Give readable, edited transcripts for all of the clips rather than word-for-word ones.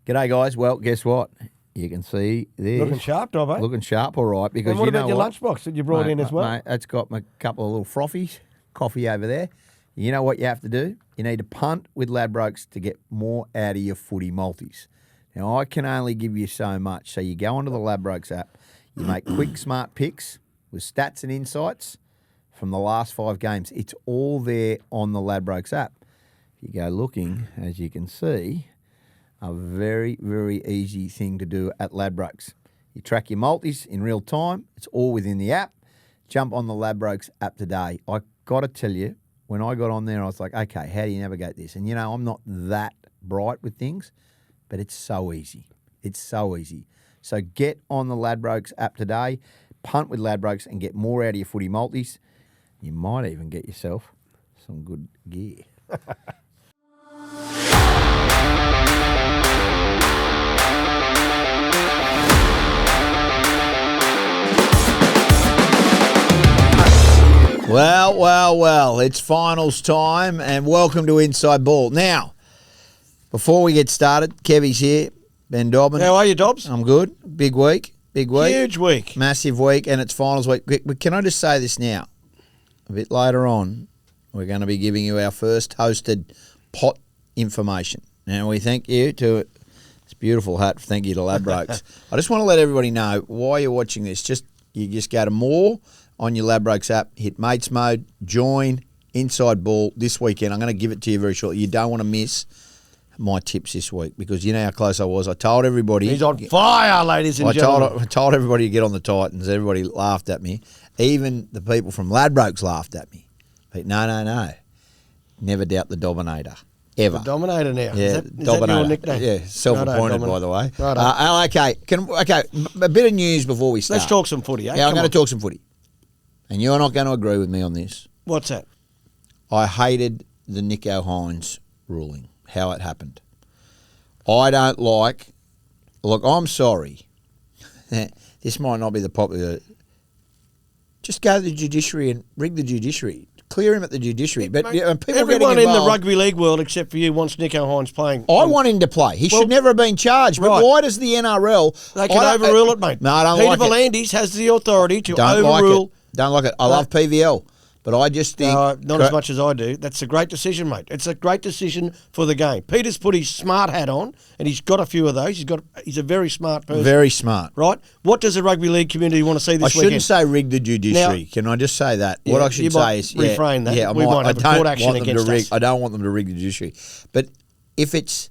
G'day, guys. Well, guess what? You can see this. Looking sharp, Dobbo. Looking sharp, all right. Because And what you know about your what? lunchbox that you brought in as well? Mate, it's got a couple of little frothies, coffee over there. You know what you have to do? You need to punt with Ladbrokes to get more out of your footy multis. Now, I can only give you so much. So you go onto the Ladbrokes app, you make quick, smart picks with stats and insights from the last 5 games. It's all there on the Ladbrokes app. If you go looking, as you can see, a very, very easy thing to do at Ladbrokes. You track your multis in real time. It's all within the app. Jump on the Ladbrokes app today. I got to tell you, when I got on there, I was like, okay, how do you navigate this? And, you know, I'm not that bright with things, but it's so easy. It's so easy. So get on the Ladbrokes app today, punt with Ladbrokes and get more out of your footy multis. You might even get yourself some good gear. Well, it's finals time and welcome to Inside Ball. Now, before we get started, Kevie's here, Ben Dobbin. How are you, Dobbs? I'm good. Big week. Huge week. Massive week, and it's finals week. But can I just say this now? A bit later on, we're going to be giving you our first hosted pot information. Now, we thank you to this beautiful hat. Thank you to Ladbrokes. I just want to let everybody know why you're watching this. You just go to more on your Ladbrokes app, hit mates mode, join Inside Ball this weekend. I'm going to give it to you very shortly. You don't want to miss my tips this week because you know how close I was. I told everybody. He's on fire, ladies and gentlemen. I told everybody to get on the Titans. Everybody laughed at me. Even the people from Ladbrokes laughed at me. But no. Never doubt the Dominator. Ever. The Dominator now. Yeah, is that your nickname? Yeah, self-appointed, by the way. Righto. Okay, a bit of news before we start. Let's talk some footy, eh? Yeah, I'm going to talk some footy. And you're not going to agree with me on this. What's that? I hated the Nico Hines ruling, how it happened. I don't like... Look, I'm sorry. This might not be the popular... Just go to the judiciary and rig the judiciary. Clear him at the judiciary. But Mate, people everyone getting in the involved, rugby league world, except for you, wants Nico Hines playing. I want him to play. He should never have been charged. But Right. why does the NRL... They can overrule it, mate. No, I don't Peter like it. V'landys has the authority to Don't overrule... like it. Don't like it. I love PVL. But I just think... not as much as I do. That's a great decision, mate. It's a great decision for the game. Peter's put his smart hat on, and he's got a few of those. He's a very smart person. Very smart. Right? What does the rugby league community want to see this I shouldn't weekend? say rig the judiciary. Now- Can I just say that? Yeah, What I should you say might is... refrain that. Yeah, We might have a court action against us. I don't want them to rig the judiciary. But if it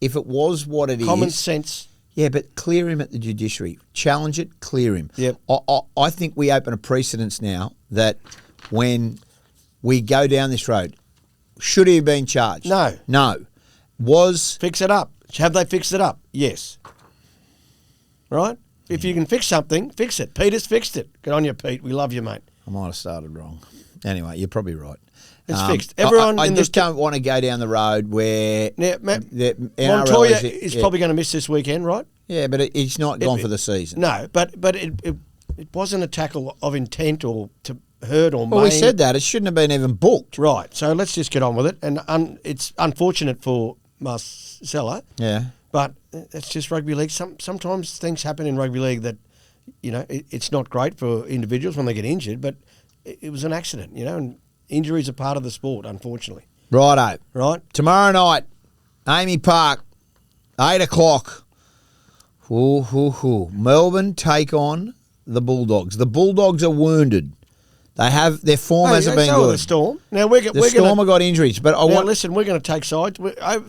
was what it is... Common sense. Yeah, but clear him at the judiciary. Challenge it, clear him. Yep. I think we open a precedence now that when we go down this road, should he have been charged? No. No. Fix it up. Have they fixed it up? Yes. Right? If you can fix something, fix it. Peter's fixed it. Good on you, Pete. We love you, mate. I might have started wrong. Anyway, you're probably right. It's fixed. Everyone I in just don't want to go down the road where the NRL Montoya is probably going to miss this weekend, right? Yeah, but it's not gone for the season. No, but it wasn't a tackle of intent or to hurt or maim. Well, we said that. It shouldn't have been even booked. Right, so let's just get on with it. And it's unfortunate for Marcelo. Yeah. But it's just rugby league. Sometimes things happen in rugby league that, you know, it's not great for individuals when they get injured, but it was an accident, you know, and injuries are part of the sport, unfortunately. Righto. Right? Tomorrow night, Amy Park, 8 o'clock. Melbourne take on the Bulldogs. The Bulldogs are wounded. Their form hasn't been good. The Storm. Now we're Storm have got injuries, but listen, we're going to take sides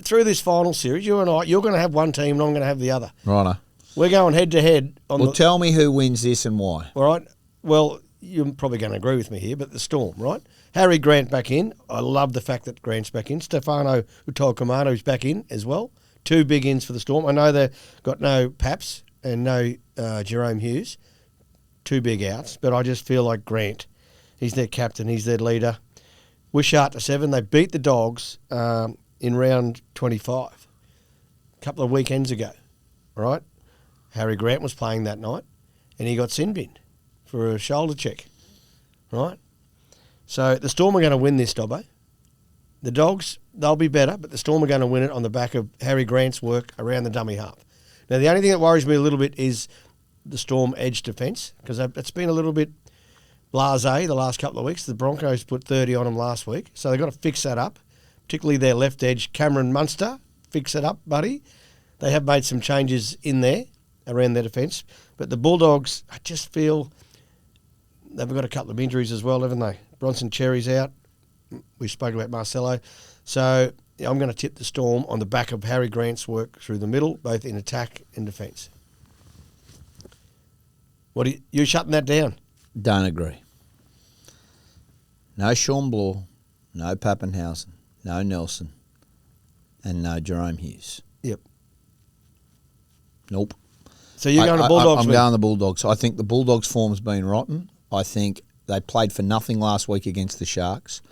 through this final series. You and I, you're going to have one team, and I'm going to have the other. Righto. We're going head to head. Tell me who wins this and why. All right. Well, you're probably going to agree with me here, but the Storm, right? Harry Grant back in. I love the fact that Grant's back in. Stefano Utoikamano's back in as well. 2 big ins for the Storm. I know they've got no Paps and no Jerome Hughes. 2 big outs, but I just feel like Grant. He's their captain. He's their leader. Wishart to 7. They beat the Dogs in round 25 a couple of weekends ago, right? Harry Grant was playing that night, and he got sin-binned for a shoulder check, right? So the Storm are going to win this, Dobbo. The Dogs, they'll be better, but the Storm are going to win it on the back of Harry Grant's work around the dummy half. Now, the only thing that worries me a little bit is the Storm edge defence, because it's been a little bit blasé the last couple of weeks. The Broncos put 30 on them last week, so they've got to fix that up, particularly their left edge, Cameron Munster. Fix it up, buddy. They have made some changes in there around their defence, but the Bulldogs, I just feel they've got a couple of injuries as well, haven't they? Bronson Cherry's out. We spoke about Marcelo. So I'm going to tip the Storm on the back of Harry Grant's work through the middle, both in attack and defence. What are you shutting that down? Don't agree. No Sean Bloor, no Pappenhausen, no Nelson, and no Jerome Hughes. Yep. Nope. So you're going to Bulldogs? I'm going the Bulldogs. I think the Bulldogs' form's been rotten. I think they played for nothing last week against the Sharks.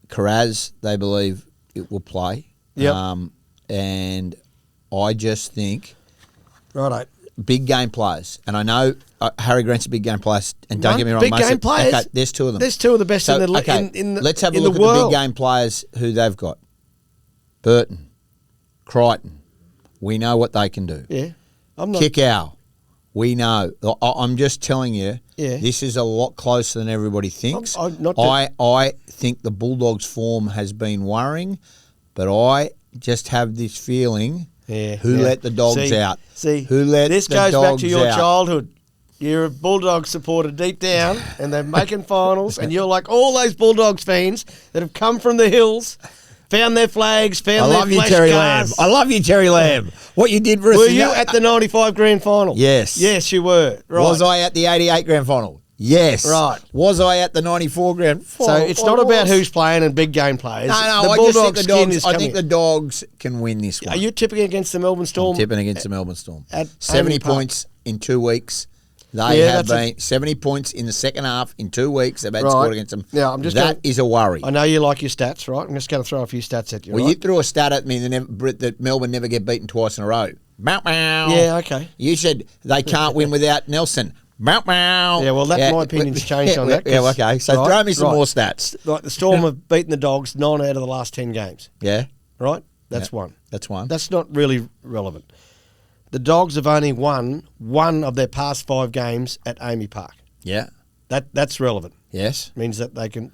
Carraz, they believe it will play. Yep. And I just think Righto. Big game players. And I know Harry Grant's a big game player. And don't get me wrong. Big game players? Okay, there's two of them. There's two of the best in the okay, in the let's have a in look the at world. the big game players who they've got. Burton, Crichton. We know what they can do. Yeah. I'm not. Kickow. We know. I'm just telling you, Yeah. this is a lot closer than everybody thinks. not I think the Bulldogs' form has been worrying, but I just have this feeling who let the dogs out. Who let this the goes back dogs to your out? childhood. You're a Bulldogs supporter deep down, and they're making finals, and you're like all those Bulldogs fans that have come from the hills, found their flags, I found love their you, flash Terry cars. Lamb. I love you, Terry Lamb. What you did for us. Were you at the 95 grand final? Yes. Yes, you were. Right. Was I at the 88 grand final? Yes. Right. Was I at the 94 grand final? So it's not about who's playing and big game players. No, the I just think Bulldogs the skin Dogs. is I coming. think the Dogs can win this one. Are you tipping against the Melbourne Storm? I'm tipping against the Melbourne Storm. At 70 Amy Park. points in 2 weeks. They have been 70 points in the second half in 2 weeks. They've had scored against them. Yeah, I'm just that is a worry. I know you like your stats, right? I'm just going to throw a few stats at you. Well, right? you threw a stat at me that Melbourne never get beaten twice in a row. Bow, bow. Yeah, okay. You said they can't win without Nelson. Bow, bow. Yeah, well, my opinion's changed on that. Yeah, okay. So throw me some more stats. Like the Storm have beaten the Dogs 9 out of the last 10 games. Yeah. Right? That's one. That's one. That's not really relevant. The Dogs have only won one of their past 5 games at Amy Park. Yeah. That's relevant. Yes. Means that they can.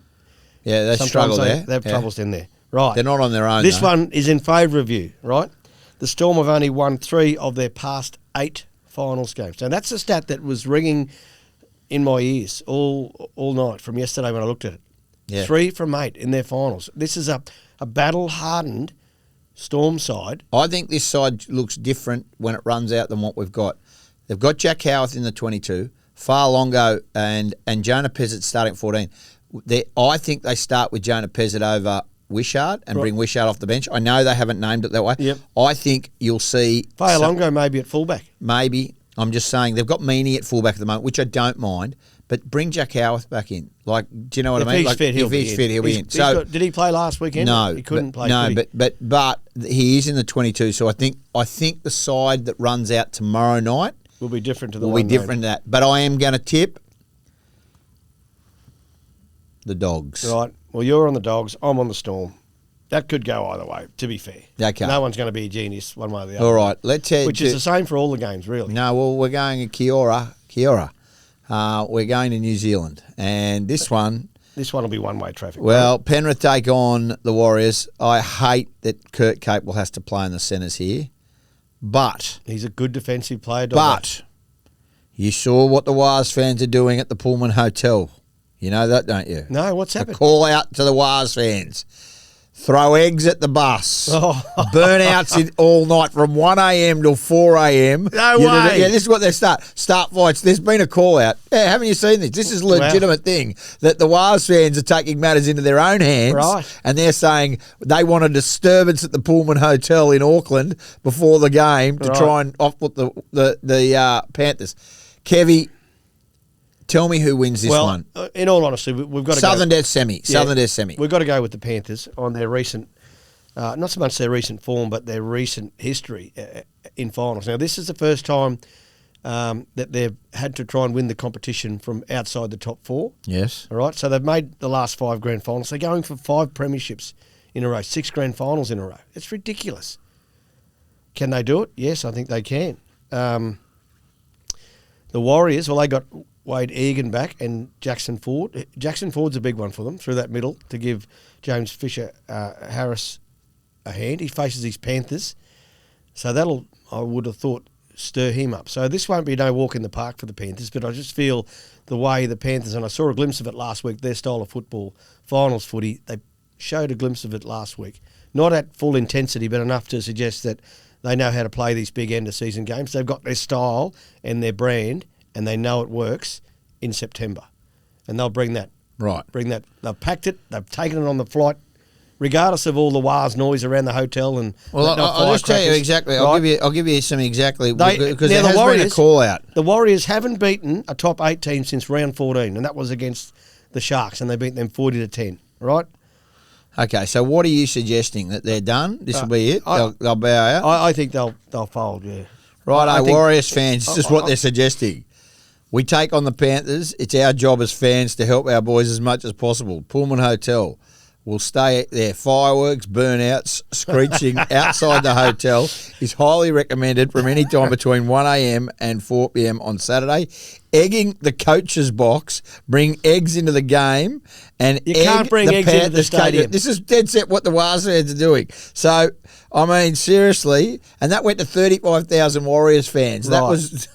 Yeah, they struggle there. They have troubles in there. Right. They're not on their own. This though. one is in favour of you, right? The Storm have only won 3 of their past 8 finals games. Now, that's a stat that was ringing in my ears all night from yesterday when I looked at it. Yeah. 3 from 8 in their finals. This is a battle-hardened Storm side. I think this side looks different when it runs out than what we've got. They've got Jack Howarth in the 22, Farlongo and Jonah Pezzett starting at 14. I think they start with Jonah Pezzett over Wishart and bring Wishart off the bench. I know they haven't named it that way. Yep. I think you'll see... Farlongo maybe at fullback. Maybe. I'm just saying they've got Meaney at fullback at the moment, which I don't mind, but bring Jack Howarth back in. Like, do you know what I mean? If he's fit, he'll be in. So, did he play last weekend? No. He couldn't play. No, but he is in the 22, so I think the side that runs out tomorrow night will be different to the will one be different to that. But I am going to tip the Dogs. Right. Well, you're on the Dogs. I'm on the Storm. That could go either way, to be fair. Okay. No one's going to be a genius one way or the other. All right. Let's Which is the same for all the games, really. No, well, we're going to Kia ora. We're going to New Zealand. And this one... This one will be one-way traffic. Well, Penrith take on the Warriors. I hate that Kurt Capewell has to play in the centres here. But... He's a good defensive player. But you saw what the Wars fans are doing at the Pullman Hotel. You know that, don't you? No, what's happened? A call out to the Wars fans. Throw eggs at the bus. Oh. Burnouts all night from 1 a.m. till 4 a.m. No way. Yeah, this is what they start fights. There's been a call out. Yeah, haven't you seen this? This is a legitimate thing that the Wars fans are taking matters into their own hands. Right. And they're saying they want a disturbance at the Pullman Hotel in Auckland before the game to try and off-put the Panthers. Kevie, tell me who wins this one. In all honesty, we've got to Southern go. Death Semi. Southern Death Semi. We've got to go with the Panthers on their recent, not so much their recent form, but their recent history in finals. Now, this is the first time that they've had to try and win the competition from outside the top 4. Yes. All right, so they've made the last 5 grand finals. They're going for 5 premierships in a row, 6 grand finals in a row. It's ridiculous. Can they do it? Yes, I think they can. The Warriors, well, they got Wade Egan back and Jackson Ford. Jackson Ford's a big one for them through that middle to give James Fisher Harris a hand. He faces his Panthers. So that'll, I would have thought, stir him up. So this won't be no walk in the park for the Panthers, but I just feel the way the Panthers, and I saw a glimpse of it last week, their style of football, finals footy, they showed a glimpse of it last week. Not at full intensity, but enough to suggest that they know how to play these big end-of-season games. They've got their style and their brand, and they know it works in September. And they'll bring that. Right. They've packed it. They've taken it on the flight, regardless of all the wahs noise around the hotel. And Well, I'll just tell you exactly. Right? I'll give you some exactly, because now there has been a call out. The Warriors haven't beaten a top 8 team since round 14, and that was against the Sharks, and they beat them 40-10, right? Okay, so what are you suggesting? That they're done? This will be it? They'll bow out? I think they'll fold, yeah. Right, Warriors fans, this is what they're suggesting. We take on the Panthers. It's our job as fans to help our boys as much as possible. Pullman Hotel. We'll stay there. Fireworks, burnouts, screeching outside the hotel is highly recommended from any time between 1 a.m. and 4 p.m. on Saturday. Egging the coach's box, bring eggs into the game, and you can't bring eggs into the stadium. This is dead set what the Wars fans are doing. So, I mean, seriously, and that went to 35,000 Warriors fans. That was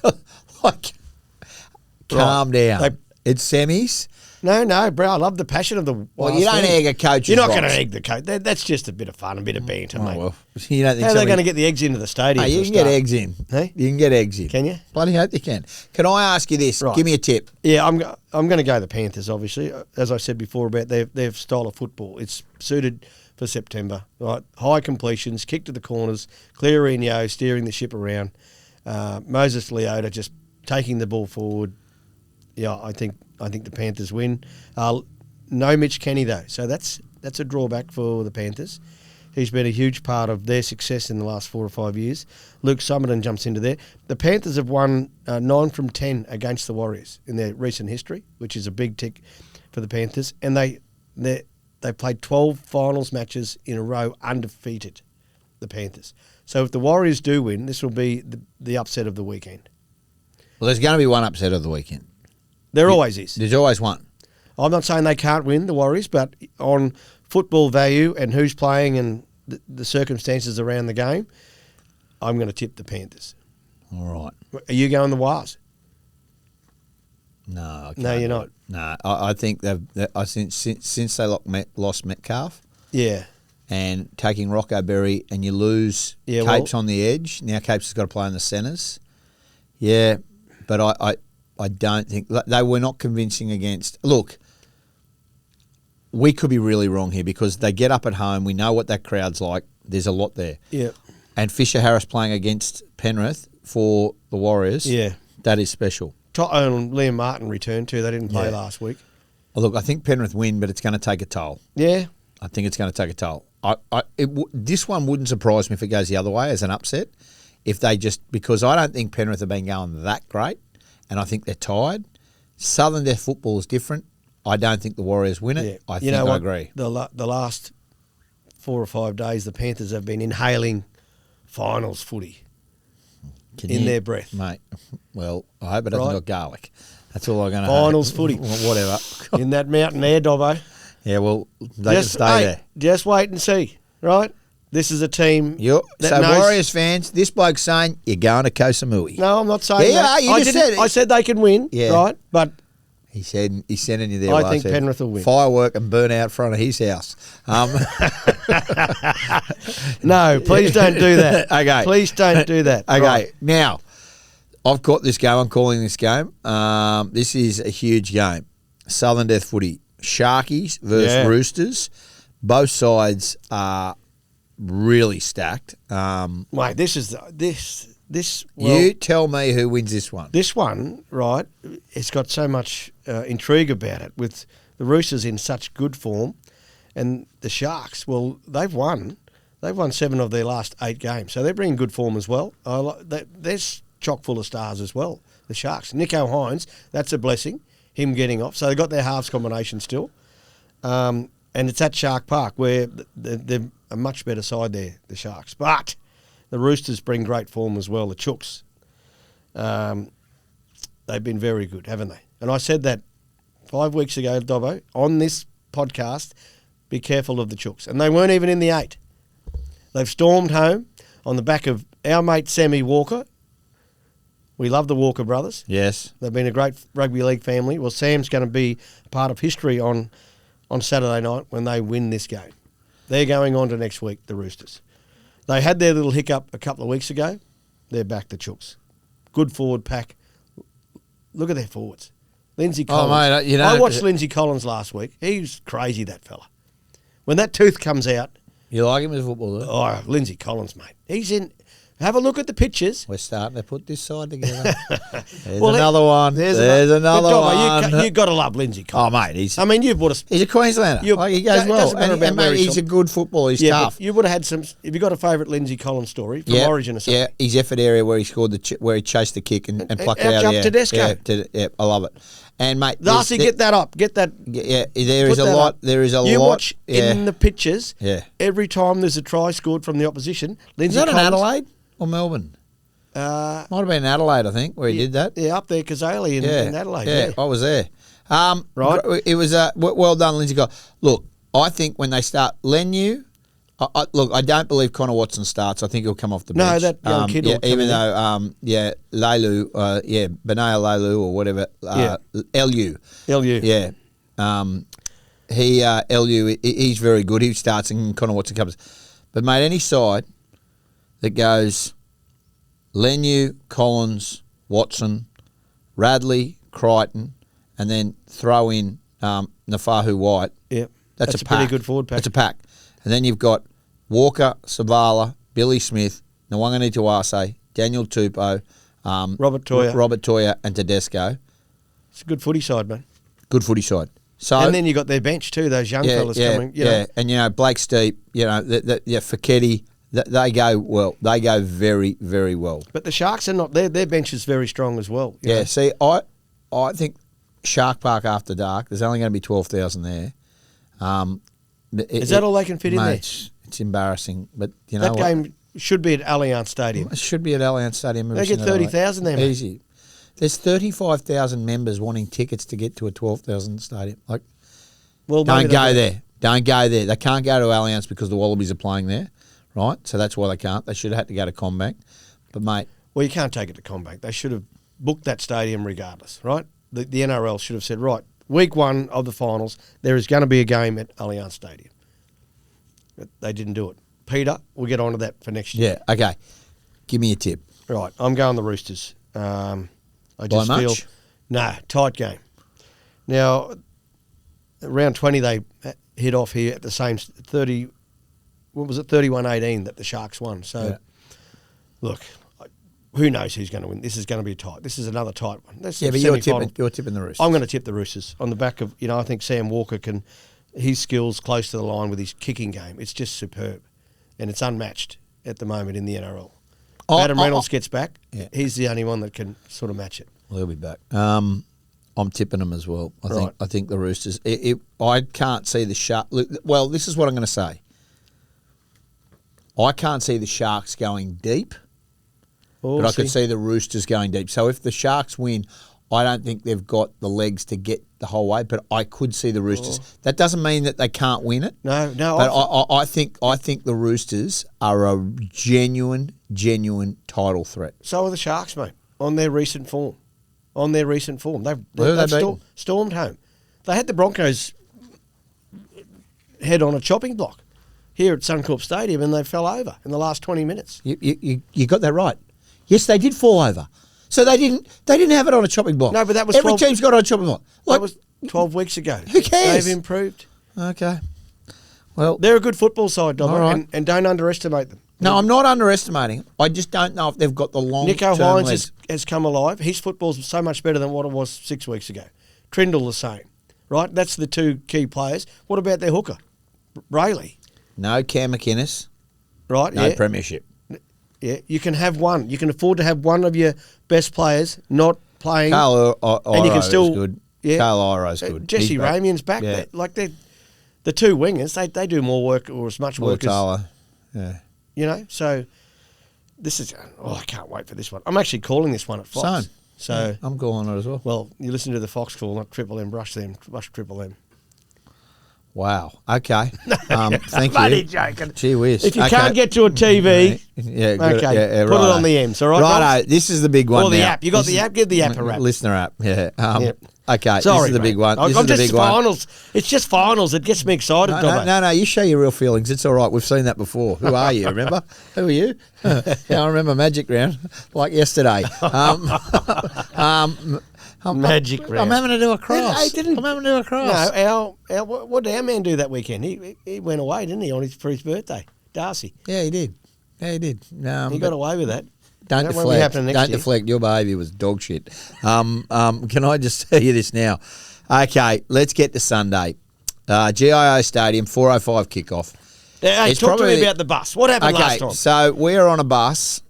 like, calm down. It's semis. No, bro. I love the passion of the. Well, you don't egg a coach's You're not box. going to egg the coach. That's just a bit of fun, a bit of banter, mate. Well, you don't think how are they going to get the eggs into the stadium? You can get eggs in. Hey? You can get eggs in. Can you? Bloody hope you can. Can I ask you this? Right. Give me a tip. Yeah, I'm going to go the Panthers, obviously. As I said before about their style of football. It's suited for September. Right? High completions, kick to the corners, Clearino steering the ship around, Moses Leota just taking the ball forward. Yeah, I think the Panthers win. No Mitch Kenny though, so that's a drawback for the Panthers. He's been a huge part of their success in the last 4 or 5 years. Luke Summerton jumps into there. The Panthers have won 9 from 10 against the Warriors in their recent history, which is a big tick for the Panthers. And they played 12 finals matches in a row undefeated, the Panthers. So if the Warriors do win, this will be the upset of the weekend. Well, there's going to be one upset of the weekend. There always is. There's always one. I'm not saying they can't win, the Warriors, but on football value and who's playing and the circumstances around the game, I'm going to tip the Panthers. All right. Are you going the Wars? No, I can't. No, you're not. No, I think since they lost Metcalf. Yeah. And taking Rocco Berry, and you lose Capes on the edge. Now Capes has got to play in the centres. Yeah, but I don't think they were not convincing against. Look, we could be really wrong here because they get up at home. We know what that crowd's like. There's a lot there. Yeah. And Fisher Harris playing against Penrith for the Warriors. Yeah. That is special. Liam Martin returned too. They didn't play last week. Well, look, I think Penrith win, but it's going to take a toll. Yeah. I think it's going to take a toll. This one wouldn't surprise me if it goes the other way as an upset. If they because I don't think Penrith have been going that great, and I think they're tired. Southern Death football is different. I don't think the Warriors win it. I agree. The last 4 or 5 days, the Panthers have been inhaling finals footy in their breath. Mate, well, I hope it hasn't got garlic. That's all I'm going to Finals footy. Whatever. In that mountain air, Dobbo. Yeah, well, they can stay there. Just wait and see, right? This is a team Warriors fans, this bloke's saying you're going to Koh Samui. No, I'm not saying that. You just said it. I said they can win, right? But he's sending you there. I think Penrith will win. Firework and burn out in front of his house. No, please don't do that. Okay. Please don't do that. Okay, right. Now, I've got this game. I'm calling this game. This is a huge game. Southern Death footy. Sharkies versus Roosters. Both sides are really stacked. Mate, this. You tell me who wins this one. This one, right? It's got so much intrigue about it with the Roosters in such good form, and the Sharks. Well, they've won 7 of their last 8 games, so they're bringing good form as well. They're chock full of stars as well. The Sharks. Nico Hines, that's a blessing. Him getting off. So they've got their halves combination still. And And it's at Shark Park where they're a much better side there, the Sharks. But the Roosters bring great form as well, the Chooks. They've been very good, haven't they? And I said that 5 weeks ago, Dobbo, on this podcast, be careful of the Chooks. And they weren't even in the 8. They've stormed home on the back of our mate Sammy Walker. We love the Walker brothers. Yes. They've been a great rugby league family. Well, Sam's going to be part of history on Saturday night when they win this game. They're going on to next week, the Roosters. They had their little hiccup a couple of weeks ago. They're back, the Chooks. Good forward pack. Look at their forwards. Lindsay Collins. Mate, I watched Lindsay Collins last week. He's crazy, that fella. When that tooth comes out. You like him as a footballer? Oh, Lindsay Collins, mate. He's in. Have a look at the pictures. We're starting to put this side together. There's Well, another one. There's another Dobbo, one. You've got to love Lindsay Collins. Oh, mate, he's a Queenslander. He goes well. And mate, he's a good footballer. He's tough. You would have had some. Have you got a favourite Lindsay Collins story from Origin or something? Yeah, his effort area where he scored where he chased the kick and plucked it out of the air. Tedesco. Yeah, I love it. And mate, Darcy, get that up. Get that. Yeah, there is a lot. There is a lot. You watch in the pictures. Yeah. Every time there's a try scored from the opposition, Lindsay Is that Collins, in Adelaide or Melbourne? Might have been Adelaide, I think, where he did that. Yeah, up there, Kazali in Adelaide. Yeah, I was there. Right. It was well done, Lindsay. Look, I think when they start Lenu, look, I don't believe Connor Watson starts. I think he'll come off the bench. No, that young kid will come even in. though, Lelu, Benaya Lelu or whatever, LU. LU. Yeah. LU, he's very good. He starts and Connor Watson comes. But, mate, any side that goes Lenu, Collins, Watson, Radley, Crichton, and then throw in Nafahu White. Yeah, that's a pack. pretty good forward pack. That's a pack. And then you've got Walker, Savala, Billy Smith, Nwangani Tuase, Daniel Tupou, Robert Toya, and Tedesco. It's a good footy side, man. Good footy side. So, and then you got their bench too, those young fellas coming. You know. And Blake Steep, Fiketti, they go well. They go very, very well. But the Sharks are not. Their bench is very strong as well. You know? See, I think Shark Park after dark. There's only going to be 12,000 there. Is that all they can fit in there? It's embarrassing, but you know that game should be at Allianz Stadium. It should be at Allianz Stadium. They get 30,000 there. Easy. There's 35,000 members wanting tickets to get to a 12,000 stadium. Like, don't go there. Don't go there. They can't go to Allianz because the Wallabies are playing there, right? So that's why they can't. They should have had to go to Combank. But mate, well, you can't take it to Combank. They should have booked that stadium regardless, right? The NRL should have said, right, week 1 of the finals, there is going to be a game at Allianz Stadium. But they didn't do it. Peter, we'll get on to that for next year. Yeah, okay. Give me a tip. Right, I'm going the Roosters. I just By feel much? Tight game. Now, round 20 they hit off here at the same 30. What was it? 31-18 that the Sharks won. So, Look, who knows who's going to win? This is going to be tight. This is another tight one. That's but you're tipping the Roosters. I'm going to tip the Roosters on the back of I think Sam Walker his skills close to the line with his kicking game. It's just superb, and it's unmatched at the moment in the NRL. Adam Reynolds gets back. Yeah. He's the only one that can sort of match it. Well, he'll be back. I'm tipping them as well. I think the Roosters. I can't see the Sharks. Well, this is what I'm going to say. I can't see the Sharks going deep, but I could see the Roosters going deep. So if the Sharks win, I don't think they've got the legs to get the whole way, but I could see the Roosters. That doesn't mean that they can't win it. No. But I think the Roosters are a genuine title threat. So are the Sharks, mate, on their recent form. They've stormed home. They had the Broncos head on a chopping block here at Suncorp Stadium, and they fell over in the last 20 minutes. You got that right. Yes, they did fall over. So they didn't have it on a chopping block. No, but that was every team's got it on a chopping block. That was 12 weeks ago. Who cares? They've improved. Okay. Well, they're a good football side, Dobbo, right. and don't underestimate them. No, I'm not underestimating them. I just don't know if they've got the long Nico Hines has come alive. His football's so much better than what it was 6 weeks ago. Trindle the same, right? That's the two key players. What about their hooker, Brayley? No Cam McInnes. Right, no premiership. Yeah, you can have one. You can afford to have one of your best players not playing. Carl and you can still good. Yeah, Carl Iroh's good. Jesse Ramien's back. Yeah. the two wingers, they do more work or as much work as, Tyler. Yeah. you know. So this is, I can't wait for this one. I'm actually calling this one at Fox. Same. So I'm calling it as well. well, you listen to the Fox call, not Triple M. Brush Triple M. Wow. Okay. Thank you. Bloody joking. Gee whiz. If you can't get to a TV, yeah, good. okay, Yeah, put it on the M's, all right? Righto. This is the big one Or the now. app. You got the app? Give the app a rap. Listener app. Yeah. Yep. Okay. Sorry, this is the big mate. one. This I'm is the just big one. finals. It's just finals. It gets me excited, Dobbo. No. You show your real feelings. It's all right. We've seen that before. Who are you? Remember? Who are you? Yeah, I remember Magic Round like yesterday. Magic round. I'm having to do a cross. I'm having to do a cross. No, what did our man do that weekend? He went away, didn't he, for his birthday? Darcy. Yeah, he did. He got away with that. Don't That won't be happening deflect. next Don't year. deflect. Your behaviour was dog shit. Can I just tell you this now? Okay, let's get to Sunday. GIO Stadium, 4:05 kickoff. Hey, It's talk to me probably- about the bus. What happened last time? So we're on a bus.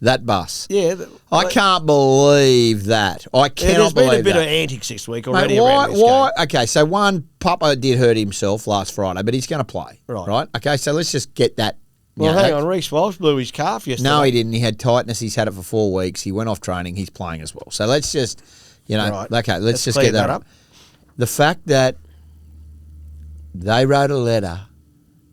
That bus. Yeah. I can't believe that. I cannot there's been believe a bit that. of antics this week Mate, already why? around this game. Okay, so one, Papa did hurt himself last Friday, but he's going to play. Right. Okay, so let's just get that. Well, you know, hang on. Reece Walsh blew his calf yesterday. No, he didn't. He had tightness. He's had it for 4 weeks. He went off training. He's playing as well. So let's just, Right. okay, let's just clear get that up. The fact that they wrote a letter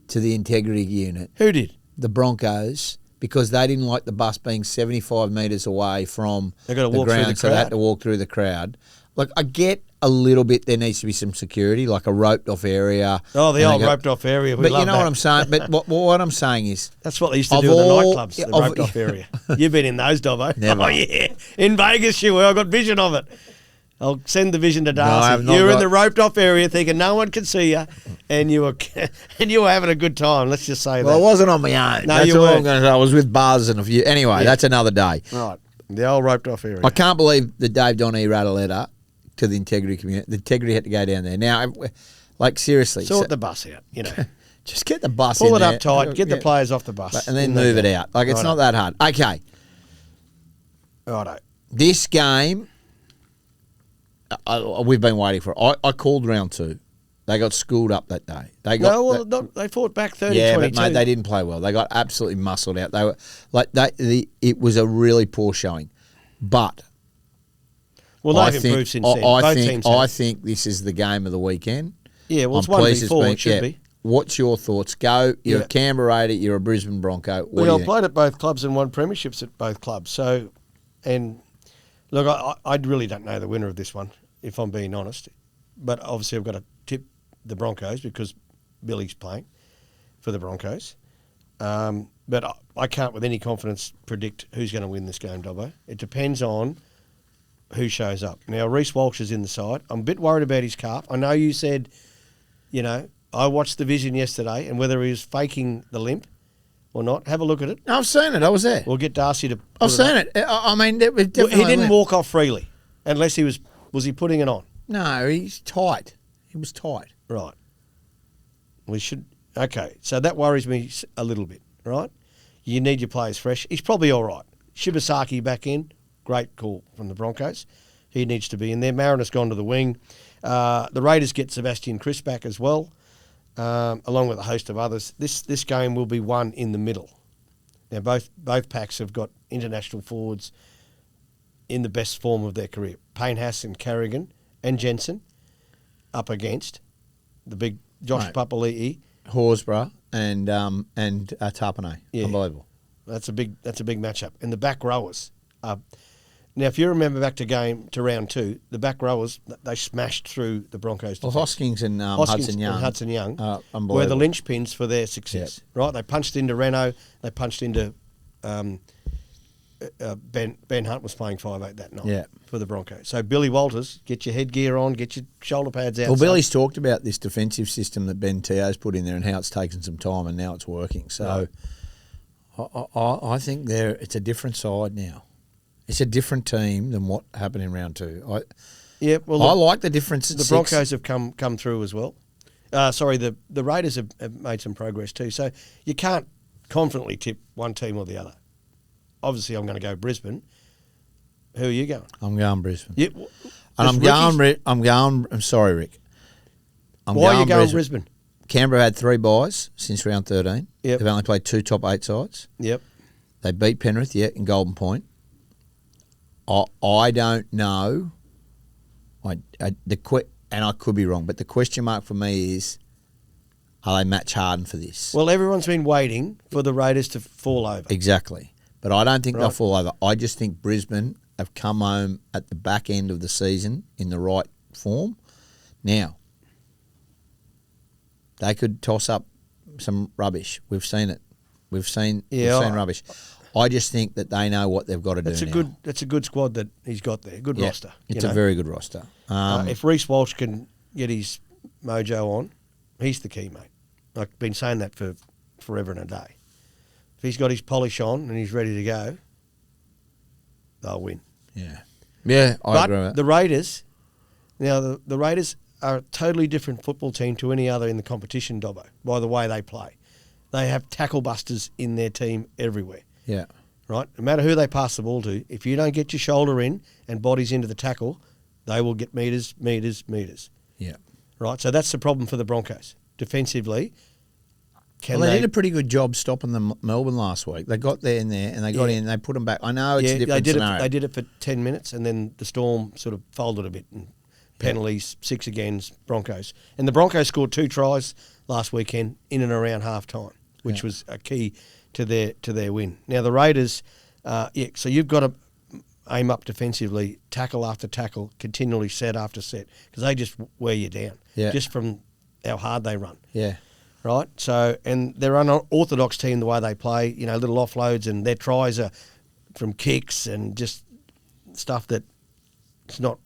to the integrity unit, Who did? the Broncos, because they didn't like the bus being 75 metres away from They gotta the walk through ground, the so they had crowd. to walk through the crowd. Look, I get a little bit. There needs to be some security, like a roped off area. Oh, the And old they go- roped off area. We But love you know that. what I'm saying. But what I'm saying is, That's what they used to Of do in the all- nightclubs, the of- roped off area. You've been in those, Dobbo. Never. Oh, yeah. In Vegas, you were. I got vision of it. I'll send the vision to I have Darcy. not You were in got- the roped off area thinking no one could see you, and you were having a good time. Let's just say well, it that. wasn't on my own. No, That's you all I'm weren't. going to say. I was with Buzz and a few. Anyway, Yeah. that's another day. Right. The old roped off area. I can't believe that Dave Donnie wrote a letter to the integrity community. The integrity had to go down there. Now, like seriously, Sort the bus out, you know. just get the bus Pull in it there. up tight, get the Yeah. players off the bus. and then In they move it go. out. Like it's Righto. not that hard. Okay, Righto. this game, we've been waiting for it. I called round 2. They got schooled up that day. They got No, well, they fought back 30-22. yeah, but mate, they didn't play well. They got absolutely muscled out. They were like it was a really poor showing, but. Well, I they've think, improved since then. Both teams I have. think this is the game of the weekend. Yeah, well, it's I'm 1v4, pleased it should yeah. be. What's your thoughts? Go. You're Yeah. a Canberra Raider. You're a Brisbane Bronco. What Well, do I you think? played at both clubs and won premierships at both clubs. So, and look, I really don't know the winner of this one, if I'm being honest. But obviously, I've got to tip the Broncos because Billy's playing for the Broncos. But I can't, with any confidence, predict who's going to win this game, Dobbo. It depends on who shows up. Now, Reece Walsh is in the side. I'm a bit worried about his calf. I know you said, you know, I watched the vision yesterday, and whether he was faking the limp or not, have a look at it. No, I've seen it. I was there. We'll get Darcy to. I've put seen up. it. I mean, it was Well, definitely. he didn't walk off freely, unless he was he putting it on? No, he's tight. He was tight. Right. We should. Okay, so that worries me a little bit. Right. You need your players fresh. He's probably all right. Shibasaki back in. Great call from the Broncos. He needs to be in there. Mariner's gone to the wing. The Raiders get Sebastian Chris back as well, along with a host of others. This game will be won in the middle. Now, both packs have got international forwards in the best form of their career. Payne Haas and Carrigan and Jensen up against the big Josh Right. Papali'i. Horsburgh and Tapane. Yeah. Unbelievable. That's a big matchup. And the back rowers. Now, if you remember back to round 2, the back rowers, they smashed through the Broncos. Well, defence. Hoskins and Hoskins Hudson Young. and Hudson Young unbelievable. were the linchpins for their success. Right? They punched into Renault. They punched into Ben Hunt was playing 5'8" that night for the Broncos. So Billy Walters, get your headgear on, get your shoulder pads out. Well, Billy's talked about this defensive system that Ben Teo's put in there and how it's taken some time and now it's working. So I think it's a different side now. It's a different team than what happened in round 2. Yeah, well, I like the difference. The Broncos have come through as well. The Raiders have made some progress too. So you can't confidently tip one team or the other. Obviously, I'm going to go Brisbane. Who are you going? I'm going Brisbane. Yeah, And I'm sorry, Rick. Why are you going Brisbane? Canberra had 3 buys since round 13. Yep. They've only played 2 top 8 sides. Yep. They beat Penrith, in Golden Point. I don't know. And I could be wrong, but the question mark for me is, are they match hardened for this? Well, everyone's been waiting for the Raiders to fall over. Exactly. But I don't think they'll fall over. I just think Brisbane have come home at the back end of the season in the right form. Now, they could toss up some rubbish. We've seen it. We've seen rubbish. I just think that they know what they've got to do now. That's a good squad that he's got there. Good roster. It's a very good roster. If Reece Walsh can get his mojo on, he's the key, mate. I've been saying that for forever and a day. If he's got his polish on and he's ready to go, they'll win. Yeah. Yeah, I agree with that. The Raiders, now the Raiders are a totally different football team to any other in the competition, Dobbo, by the way they play. They have tackle busters in their team everywhere. Yeah. Right? No matter who they pass the ball to, if you don't get your shoulder in and bodies into the tackle, they will get metres. Yeah. Right? So that's the problem for the Broncos. Defensively, they did a pretty good job stopping the Melbourne last week. They got there and they got in and they put them back. I know it's a different scenario. They did it for 10 minutes and then the Storm sort of folded a bit and penalties, 6 against Broncos. And the Broncos scored 2 tries last weekend in and around half time, which was a key to their win. Now the Raiders, so you've got to aim up defensively, tackle after tackle, continually set after set, because they just wear you down, just from how hard they run. Yeah. Right? So, and they're an unorthodox team the way they play, little offloads, and their tries are from kicks and just stuff that it's not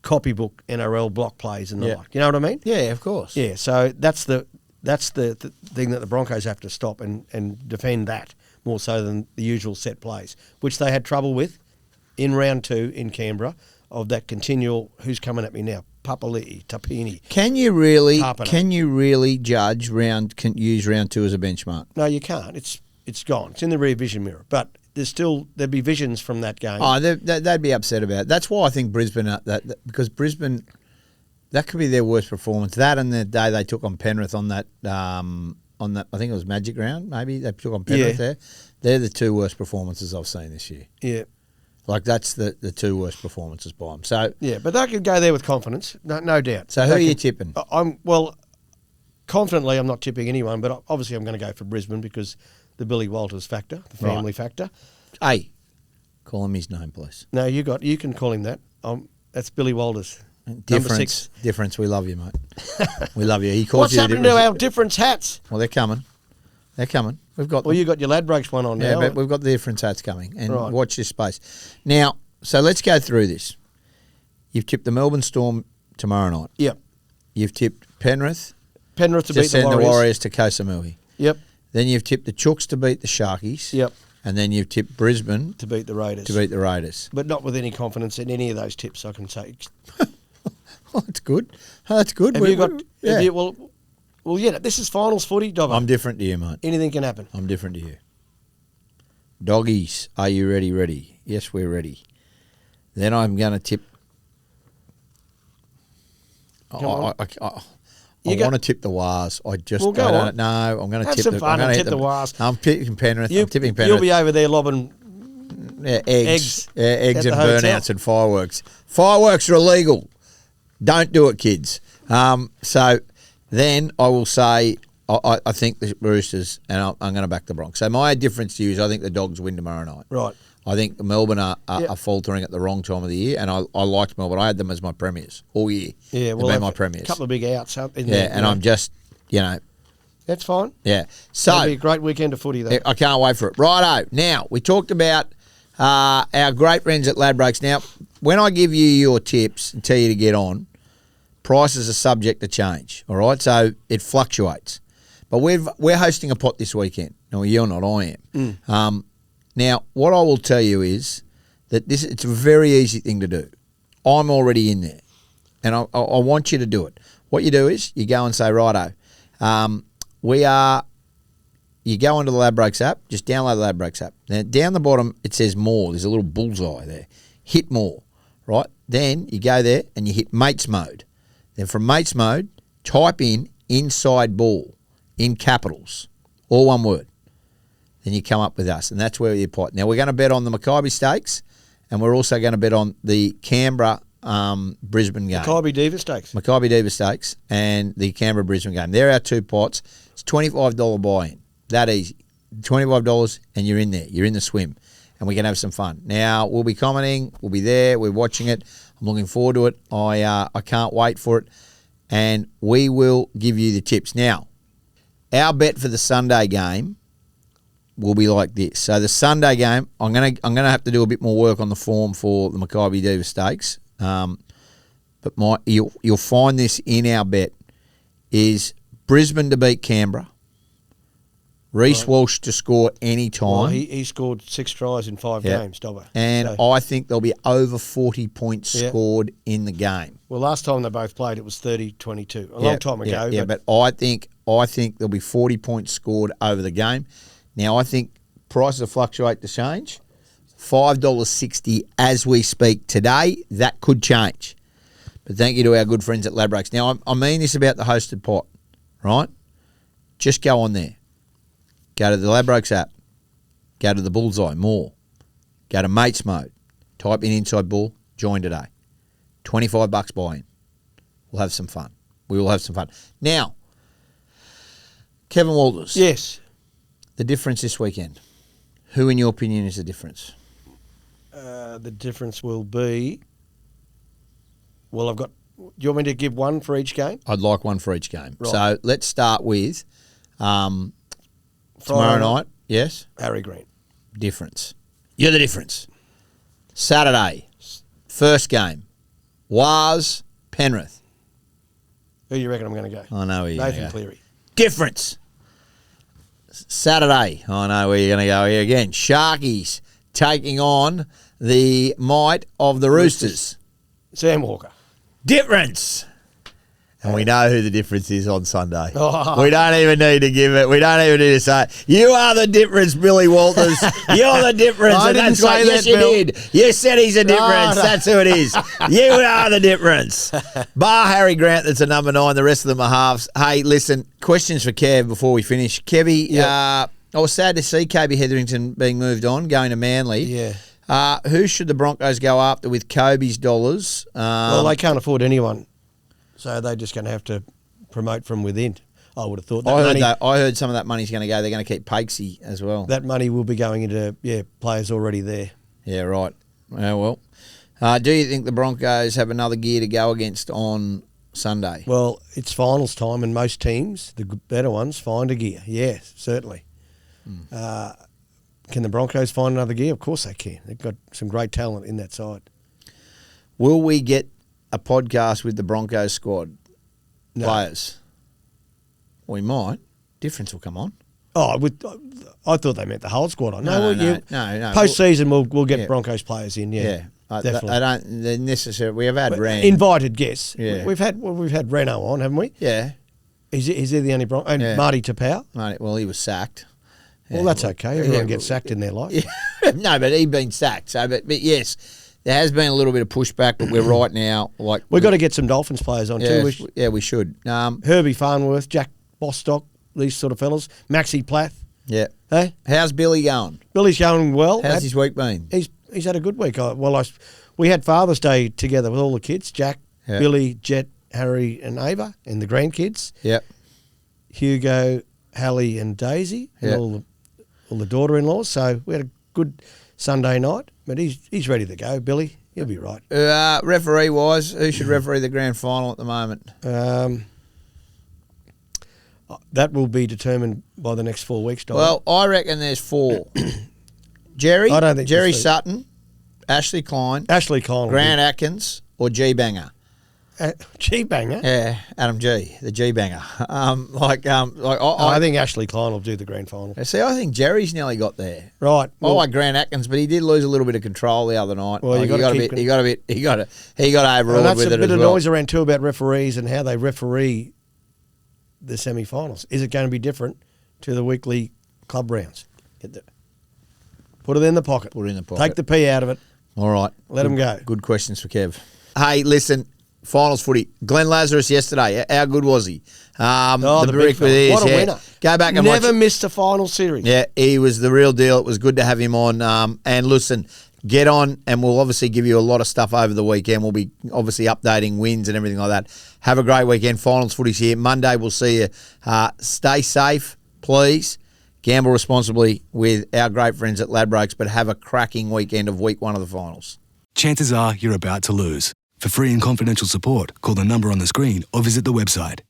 copybook NRL block plays and the like. You know what I mean? Yeah, of course. Yeah, so that's the thing that the Broncos have to stop and defend that more so than the usual set plays, which they had trouble with in round 2 in Canberra, of that continual who's coming at me now, Papali'i, Tapini. Can you really use round 2 as a benchmark? No, you can't. It's gone. It's in the rear vision mirror. But there'd be visions from that game. Oh, they'd be upset about it. That's why I think Brisbane because Brisbane, that could be their worst performance. That and the day they took on Penrith on that I think it was Magic Round, maybe they took on Penrith there. They're the 2 worst performances I've seen this year. Yeah. Like that's the 2 worst performances by them. So but they could go there with confidence, no doubt. So who are you tipping? Confidently, I'm not tipping anyone, but obviously I'm going to go for Brisbane because the Billy Walters factor, the family factor. Hey, call him his name, please. No, you can call him that. That's Billy Walters. Difference. We love you, mate. We love you. He calls What's you happened to our difference hats? Well, they're coming. We've got. Well, you got your Ladbrokes one on now. Yeah, but we've got the difference hats coming, and watch this space. Now, so let's go through this. You've tipped the Melbourne Storm tomorrow night. Yep. You've tipped Penrith to beat the Warriors. Send the Warriors to Kosamui. Yep. Then you've tipped the Chooks to beat the Sharkies. Yep. And then you've tipped Brisbane to beat the Raiders. But not with any confidence in any of those tips, I can say. Oh, that's good. That's good. This is finals footy, Dobbo. I'm different to you, mate. Anything can happen. I'm different to you. Doggies, are you ready? Ready. Yes, we're ready. Then I'm going to tip. I want to tip the Wars. I'm going to tip the Wars. I'm tipping Penrith. You'll be over there lobbing eggs and burnouts and fireworks. Fireworks are illegal. Don't do it, kids. So then I will say I think the Roosters, and I'm going to back the Broncos. So my difference to you is I think the Dogs win tomorrow night. Right. I think Melbourne are faltering at the wrong time of the year, and I liked Melbourne. I had them as my premiers all year. Yeah, well, they've been my premiers. A couple of big outs. I'm just, That's fine. Yeah. So it'll be a great weekend of footy, though. I can't wait for it. Righto. Now, we talked about our great friends at Ladbrokes. Now, when I give you your tips and tell you to get on, prices are subject to change, all right? So it fluctuates. But we're hosting a pot this weekend. No, you're not. I am. Now, what I will tell you is that it's a very easy thing to do. I'm already in there, and I want you to do it. What you do is you go and say, righto, you go onto the Ladbrokes app, just download the Ladbrokes app. Now, down the bottom, it says more. There's a little bullseye there. Hit more, right? Then you go there and you hit mates mode. Then from mates mode, type in inside ball in capitals, all one word. Then you come up with us, and that's where you pot. Now, we're going to bet on the Mackay Stakes, and we're also going to bet on the Canberra Brisbane game. Mackay Diva Stakes. Mackay Diva Stakes and the Canberra Brisbane game. They're our two pots. It's $25 buy-in. That easy. $25 and you're in there. You're in the swim. And we can have some fun. Now, we'll be commenting. We'll be there. We're watching it. I'm looking forward to it. I can't wait for it. And we will give you the tips. Now, our bet for the Sunday game will be like this. So the Sunday game, I'm gonna have to do a bit more work on the form for the Mackay Diva Stakes. But you'll find this in our bet is Brisbane to beat Canberra. Reece Walsh to score any time. Well, he scored 6 tries in 5 games, Dobbo. And I think there'll be over 40 points scored in the game. Well, last time they both played, it was 30-22. A long time ago. Yeah, but I think there'll be 40 points scored over the game. Now, I think prices will fluctuate to change. $5.60 as we speak today. That could change. But thank you to our good friends at Ladbrokes. Now, I mean this about the hosted pot, right? Just go on there. Go to the Ladbrokes app. Go to the Bullseye, more. Go to Mates Mode. Type in Inside Bull. Join today. $25 buy-in. We'll have some fun. We will have some fun. Now, Kevin Walters. Yes. The difference this weekend. Who, in your opinion, is the difference? The difference will be... Well, I've got... Do you want me to give one for each game? I'd like one for each game. Right. So let's start with tomorrow night. Yes? Harry Grant. Difference. You're the difference. Saturday, first game. Was Penrith. Who do you reckon I'm going to go? I know where you're going to Nathan go. Cleary. Difference. Saturday. I know where you're going to go here again. Sharkies taking on the might of the Roosters. Sam Walker. Difference. And we know who the difference is on Sunday. Oh. We don't even need to give it. We don't even need to say it. You are the difference, Billy Walters. You're the difference. I and didn't that's say what, that, yes, you Bill. did. You said he's a difference. No. That's who it is. You are the difference. Bar Harry Grant, that's a number 9. The rest of them are halves. Hey, listen, questions for Kev before we finish. Kevy, I was sad to see Kobe Hetherington being moved on, going to Manly. Yeah. Who should the Broncos go after with Kobe's dollars? Well, they can't afford anyone. So they're just going to have to promote from within. I would have thought that I heard some of that money's going to go. They're going to keep Pakesy as well. that money will be going into players already there. Yeah, right. Well. Do you think the Broncos have another gear to go against on Sunday? Well, it's finals time, and most teams, the better ones, find a gear. Yeah, certainly. Can the Broncos find another gear? Of course they can. They've got some great talent in that side. Will we get a podcast with the Broncos squad players? We might. Difference will come on. Oh, I thought they meant the whole squad. No. Post-season, we'll get Broncos players in. Yeah, definitely. They don't. They're necessary. We have had Ren. Invited guests. Yeah. We've had Reno on, haven't we? Yeah. Is he the only Bronco? And Marty Tapau. Well, he was sacked. Well, that's okay. Everyone gets sacked in their life. Yeah. No, but he'd been sacked. So, but yes, there has been a little bit of pushback, but we're right now like we've got to get some Dolphins players on too. We should. Herbie Farnworth, Jack Bostock, these sort of fellas. Maxie Plath. Yeah. Hey, how's Billy going? Billy's going well. How's his week been? He's had a good week. We had Father's Day together with all the kids: Jack, Billy, Jet, Harry, and Ava, and the grandkids. Yep. Hugo, Hallie, and Daisy, and all the daughter-in-laws. So we had a good Sunday night. But he's ready to go. Billy, he'll be right. Referee-wise, who should referee the grand final at the moment? That will be determined by the next 4 weeks, Dobbin. Well, I reckon there's 4. Jerry, I don't think Jerry there's Sutton, Ashley Klein, Grant Atkins, or G Banger. G Banger. Yeah, Adam G, the G Banger. I think Ashley Klein will do the grand final. See, I think Jerry's nearly got there. Right. I like Grant Atkins, but he did lose a little bit of control the other night. Well, he got overawed that's with a it bit as of well. noise around too about referees and how they referee the semi-finals. Is it going to be different to the weekly club rounds? Put it in the pocket. Put it in the pocket. Take the P out of it. All right. Let them go. Good questions for Kev. Hey, listen, finals footy. Glenn Lazarus yesterday. How good was he? The brick big with fella. ears, What a winner. Go back and watch Never it. missed a final series. Yeah, he was the real deal. It was good to have him on. And listen, get on, and we'll obviously give you a lot of stuff over the weekend. We'll be obviously updating wins and everything like that. Have a great weekend. Finals footy's here. Monday, we'll see you. Stay safe, please. Gamble responsibly with our great friends at Ladbrokes, but have a cracking weekend of week 1 of the finals. Chances are you're about to lose. For free and confidential support, call the number on the screen or visit the website.